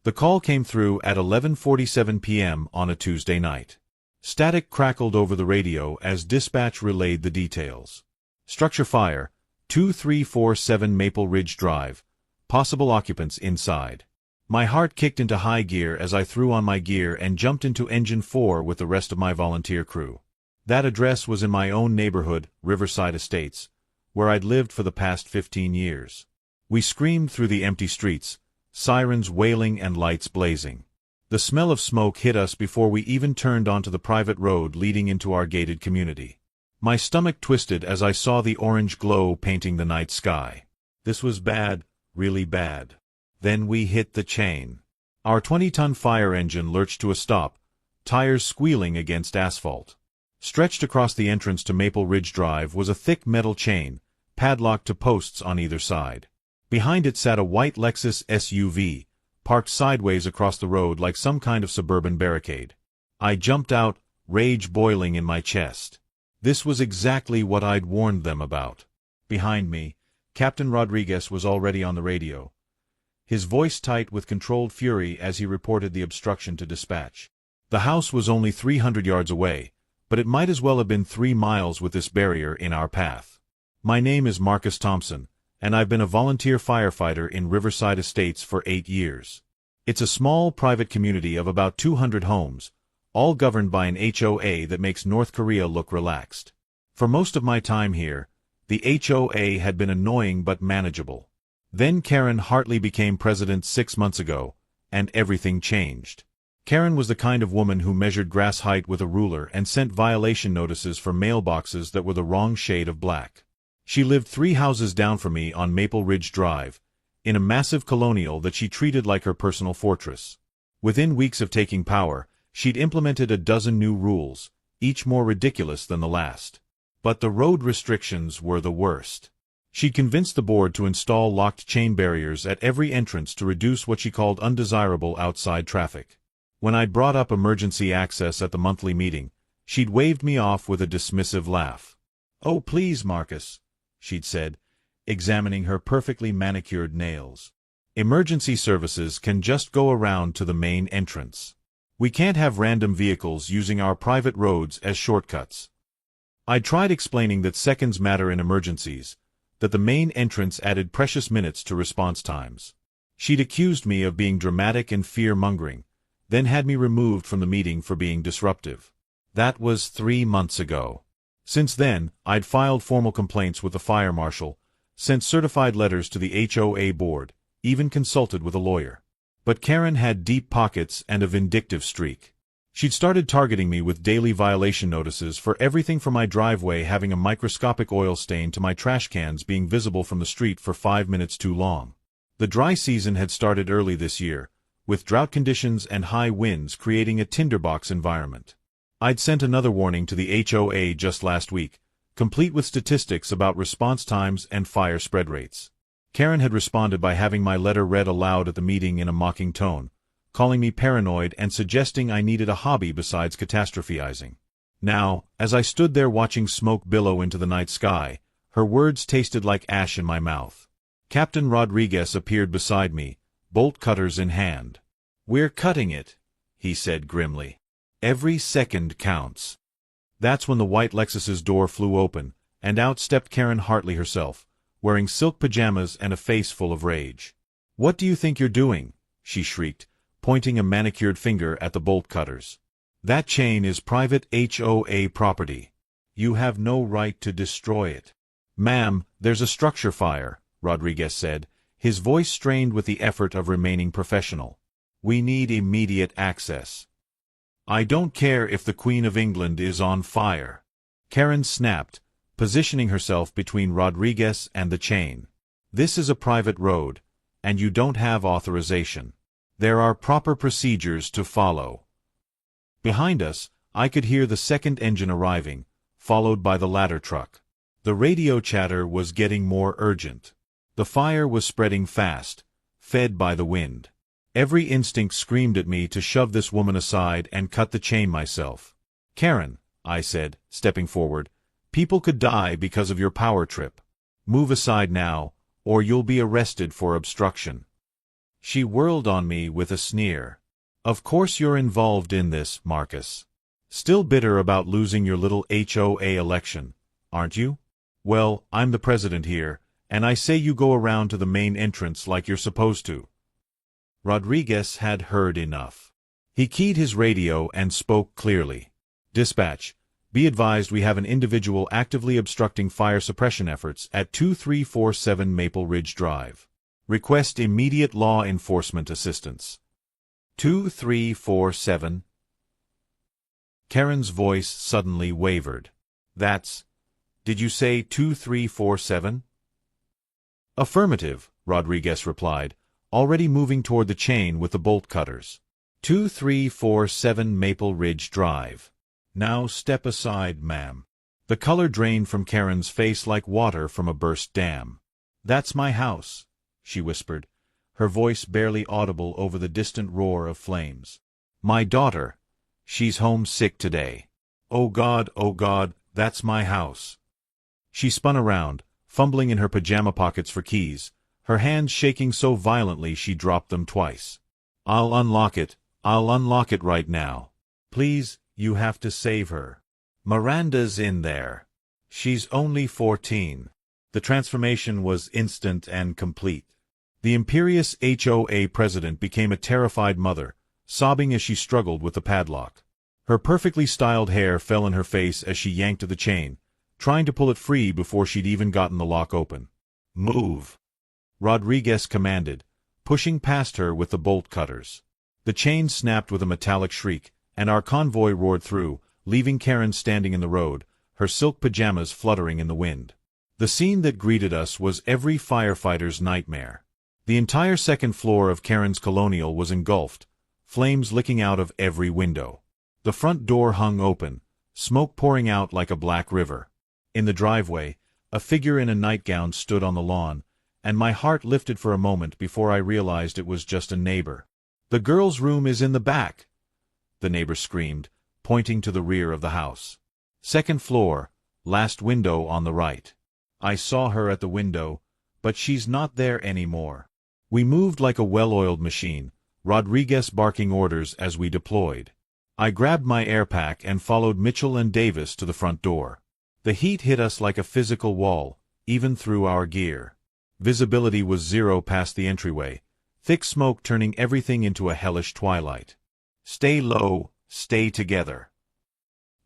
The call came through at 11:47 p.m. on a Tuesday night. Static crackled over the radio as dispatch relayed the details. Structure fire, 2347 Maple Ridge Drive. Possible occupants inside. My heart kicked into high gear as I threw on my gear and jumped into Engine 4 with the rest of my volunteer crew. That address was in my own neighborhood, Riverside Estates, where I'd lived for the past 15 years. We screamed through the empty streets, sirens wailing and lights blazing. The smell of smoke hit us before we even turned onto the private road leading into our gated community. My stomach twisted as I saw the orange glow painting the night sky. This was bad, really bad. Then we hit the chain. Our 20-ton fire engine lurched to a stop, tires squealing against asphalt. Stretched across the entrance to Maple Ridge Drive was a thick metal chain, padlocked to posts on either side. Behind it sat a white Lexus SUV, parked sideways across the road like some kind of suburban barricade. I jumped out, rage boiling in my chest. This was exactly what I'd warned them about. Behind me, Captain Rodriguez was already on the radio, his voice tight with controlled fury as he reported the obstruction to dispatch. The house was only 300 yards away, but it might as well have been 3 miles with this barrier in our path. My name is Marcus Thompson, and I've been a volunteer firefighter in Riverside Estates for 8 years. It's a small private community of about 200 homes, all governed by an HOA that makes North Korea look relaxed. For most of my time here, the HOA had been annoying but manageable. Then Karen Hartley became president 6 months ago, and everything changed. Karen was the kind of woman who measured grass height with a ruler and sent violation notices for mailboxes that were the wrong shade of black. She lived 3 houses down from me on Maple Ridge Drive, in a massive colonial that she treated like her personal fortress. Within weeks of taking power, she'd implemented a dozen new rules, each more ridiculous than the last. But the road restrictions were the worst. She'd convinced the board to install locked chain barriers at every entrance to reduce what she called undesirable outside traffic. When I'd brought up emergency access at the monthly meeting, she'd waved me off with a dismissive laugh. "Oh, please, Marcus," she'd said, examining her perfectly manicured nails. "Emergency services can just go around to the main entrance. We can't have random vehicles using our private roads as shortcuts." I tried explaining that seconds matter in emergencies, that the main entrance added precious minutes to response times. She'd accused me of being dramatic and fear-mongering, then had me removed from the meeting for being disruptive. That was 3 months ago. Since then, I'd filed formal complaints with the fire marshal, sent certified letters to the HOA board, even consulted with a lawyer. But Karen had deep pockets and a vindictive streak. She'd started targeting me with daily violation notices for everything from my driveway having a microscopic oil stain to my trash cans being visible from the street for 5 minutes too long. The dry season had started early this year, with drought conditions and high winds creating a tinderbox environment. I'd sent another warning to the HOA just last week, complete with statistics about response times and fire spread rates. Karen had responded by having my letter read aloud at the meeting in a mocking tone, calling me paranoid and suggesting I needed a hobby besides catastrophizing. Now, as I stood there watching smoke billow into the night sky, her words tasted like ash in my mouth. Captain Rodriguez appeared beside me, bolt cutters in hand. "We're cutting it," he said grimly. "Every second counts." That's when the white Lexus's door flew open, and out stepped Karen Hartley herself, wearing silk pajamas and a face full of rage. "What do you think you're doing?" she shrieked, pointing a manicured finger at the bolt cutters. "That chain is private HOA property. You have no right to destroy it." "Ma'am, there's a structure fire," Rodriguez said, his voice strained with the effort of remaining professional. "We need immediate access." "I don't care if the Queen of England is on fire," Karen snapped, positioning herself between Rodriguez and the chain. "This is a private road, and you don't have authorization. There are proper procedures to follow." Behind us, I could hear the second engine arriving, followed by the ladder truck. The radio chatter was getting more urgent. The fire was spreading fast, fed by the wind. Every instinct screamed at me to shove this woman aside and cut the chain myself. "Karen," I said, stepping forward, "people could die because of your power trip. Move aside now, or you'll be arrested for obstruction." She whirled on me with a sneer. Of course you're involved in this, Marcus. Still bitter about losing your little HOA election, aren't you? Well, I'm the president here, and I say you go around to the main entrance like you're supposed to. Rodriguez had heard enough. He keyed his radio and spoke clearly. Dispatch, be advised we have an individual actively obstructing fire suppression efforts at 2347 Maple Ridge Drive. Request immediate law enforcement assistance. 2347. Karen's voice suddenly wavered. Did you say 2347? Affirmative, Rodriguez replied, already moving toward the chain with the bolt cutters. 2347 Maple Ridge Drive. Now step aside, ma'am. The color drained from Karen's face like water from a burst dam. That's my house, she whispered, her voice barely audible over the distant roar of flames. My daughter. She's home sick today. Oh God, that's my house. She spun around, fumbling in her pajama pockets for keys, her hands shaking so violently she dropped them twice. I'll unlock it right now. Please, you have to save her. Miranda's in there. She's only 14. The transformation was instant and complete. The imperious HOA president became a terrified mother, sobbing as she struggled with the padlock. Her perfectly styled hair fell in her face as she yanked at the chain, trying to pull it free before she'd even gotten the lock open. Move! Rodriguez commanded, pushing past her with the bolt cutters. The chain snapped with a metallic shriek, and our convoy roared through, leaving Karen standing in the road, her silk pajamas fluttering in the wind. The scene that greeted us was every firefighter's nightmare. The entire second floor of Karen's colonial was engulfed, flames licking out of every window. The front door hung open, smoke pouring out like a black river. In the driveway, a figure in a nightgown stood on the lawn, and my heart lifted for a moment before I realized it was just a neighbor. The girl's room is in the back, the neighbor screamed, pointing to the rear of the house. Second floor, last window on the right. I saw her at the window, but she's not there anymore. We moved like a well-oiled machine, Rodriguez barking orders as we deployed. I grabbed my air pack and followed Mitchell and Davis to the front door. The heat hit us like a physical wall, even through our gear. Visibility was zero past the entryway, thick smoke turning everything into a hellish twilight. Stay low, stay together.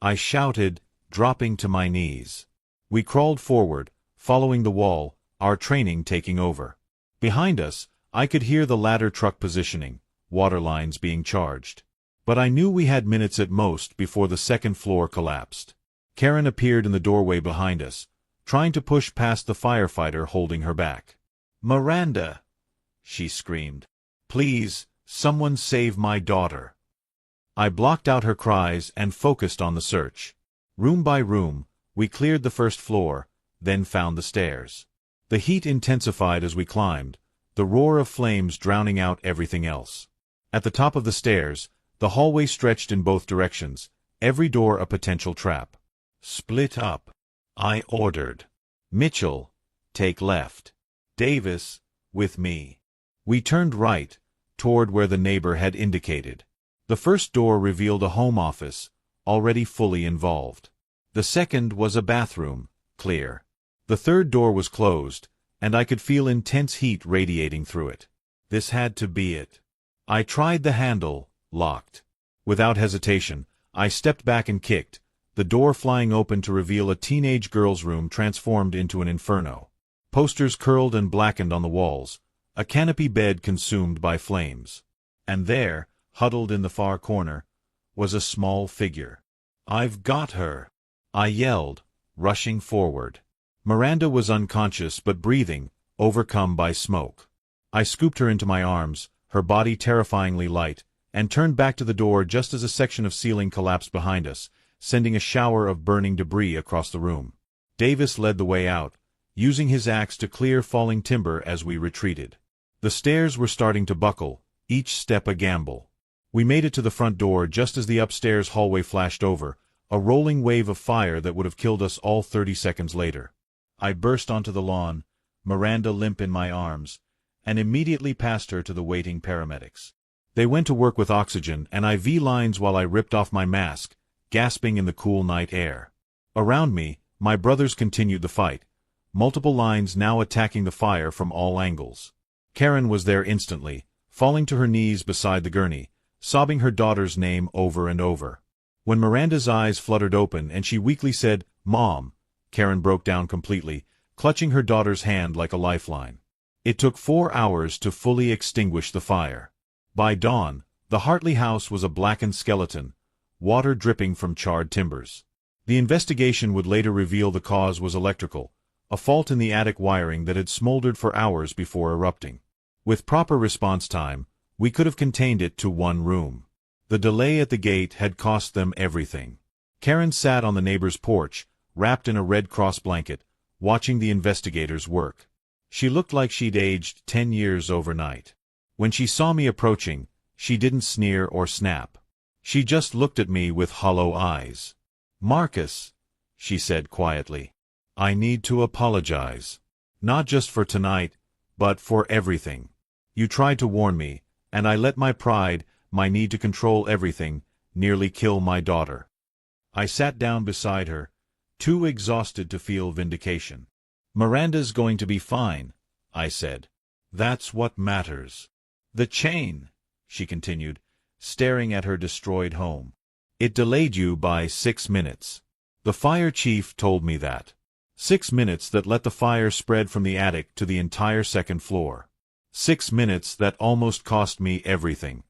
I shouted, dropping to my knees. We crawled forward, following the wall, our training taking over. Behind us, I could hear the ladder truck positioning, water lines being charged. But I knew we had minutes at most before the second floor collapsed. Karen appeared in the doorway behind us, trying to push past the firefighter holding her back. Miranda! She screamed. Please, someone save my daughter. I blocked out her cries and focused on the search. Room by room, we cleared the first floor, then found the stairs. The heat intensified as we climbed, the roar of flames drowning out everything else. At the top of the stairs, the hallway stretched in both directions, every door a potential trap. Split up, I ordered. Mitchell, take left. Davis, with me. We turned right, toward where the neighbor had indicated. The first door revealed a home office, already fully involved. The second was a bathroom, clear. The third door was closed, and I could feel intense heat radiating through it. This had to be it. I tried the handle, locked. Without hesitation, I stepped back and kicked, the door flying open to reveal a teenage girl's room transformed into an inferno. Posters curled and blackened on the walls, a canopy bed consumed by flames. And there, huddled in the far corner, was a small figure. I've got her! I yelled, rushing forward. Miranda was unconscious but breathing, overcome by smoke. I scooped her into my arms, her body terrifyingly light, and turned back to the door just as a section of ceiling collapsed behind us, sending a shower of burning debris across the room. Davis led the way out, using his axe to clear falling timber as we retreated. The stairs were starting to buckle, each step a gamble. We made it to the front door just as the upstairs hallway flashed over, a rolling wave of fire that would have killed us all 30 seconds later. I burst onto the lawn, Miranda limp in my arms, and immediately passed her to the waiting paramedics. They went to work with oxygen and IV lines while I ripped off my mask, gasping in the cool night air. Around me, my brothers continued the fight, multiple lines now attacking the fire from all angles. Karen was there instantly, falling to her knees beside the gurney, sobbing her daughter's name over and over. When Miranda's eyes fluttered open and she weakly said, "Mom," Karen broke down completely, clutching her daughter's hand like a lifeline. It took 4 hours to fully extinguish the fire. By dawn, the Hartley house was a blackened skeleton, water dripping from charred timbers. The investigation would later reveal the cause was electrical, a fault in the attic wiring that had smoldered for hours before erupting. With proper response time, we could have contained it to one room. The delay at the gate had cost them everything. Karen sat on the neighbor's porch, wrapped in a Red Cross blanket, watching the investigators work. She looked like she'd aged 10 years overnight. When she saw me approaching, she didn't sneer or snap. She just looked at me with hollow eyes. "Marcus," she said quietly, "I need to apologize. Not just for tonight, but for everything. You tried to warn me, and I let my pride, my need to control everything, nearly kill my daughter." I sat down beside her, too exhausted to feel vindication. "Miranda's going to be fine," I said. "That's what matters." "The chain," she continued, staring at her destroyed home. "It delayed you by 6 minutes. The fire chief told me that. 6 minutes that let the fire spread from the attic to the entire second floor. 6 minutes that almost cost me everything."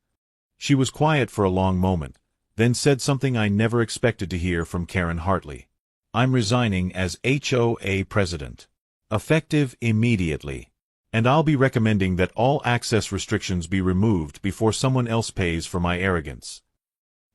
She was quiet for a long moment, then said something I never expected to hear from Karen Hartley. "I'm resigning as HOA president. Effective immediately. And I'll be recommending that all access restrictions be removed before someone else pays for my arrogance."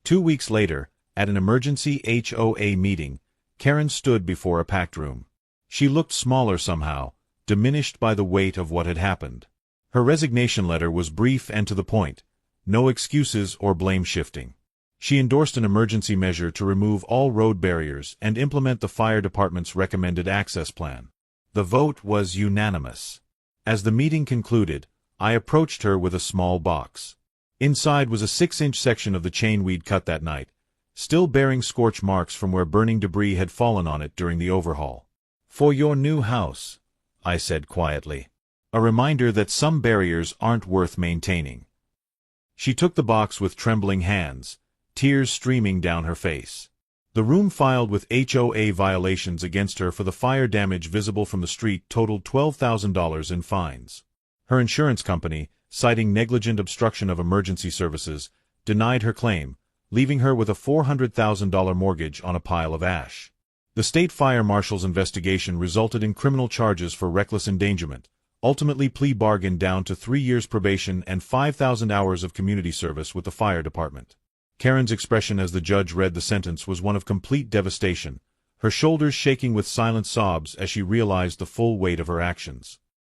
2 weeks later, at an emergency HOA meeting, Karen stood before a packed room. She looked smaller somehow, diminished by the weight of what had happened. Her resignation letter was brief and to the point, no excuses or blame shifting. She endorsed an emergency measure to remove all road barriers and implement the fire department's recommended access plan. The vote was unanimous. As the meeting concluded, I approached her with a small box. Inside was a 6-inch section of the chain we'd cut that night, still bearing scorch marks from where burning debris had fallen on it during the overhaul. "For your new house," I said quietly. "A reminder that some barriers aren't worth maintaining." She took the box with trembling hands, tears streaming down her face. The room filed with HOA violations against her for the fire damage visible from the street totaled $12,000 in fines. Her insurance company, citing negligent obstruction of emergency services, denied her claim, leaving her with a $400,000 mortgage on a pile of ash. The state fire marshal's investigation resulted in criminal charges for reckless endangerment, ultimately plea bargained down to 3 years probation and 5,000 hours of community service with the fire department. Karen's expression as the judge read the sentence was one of complete devastation, her shoulders shaking with silent sobs as she realized the full weight of her actions.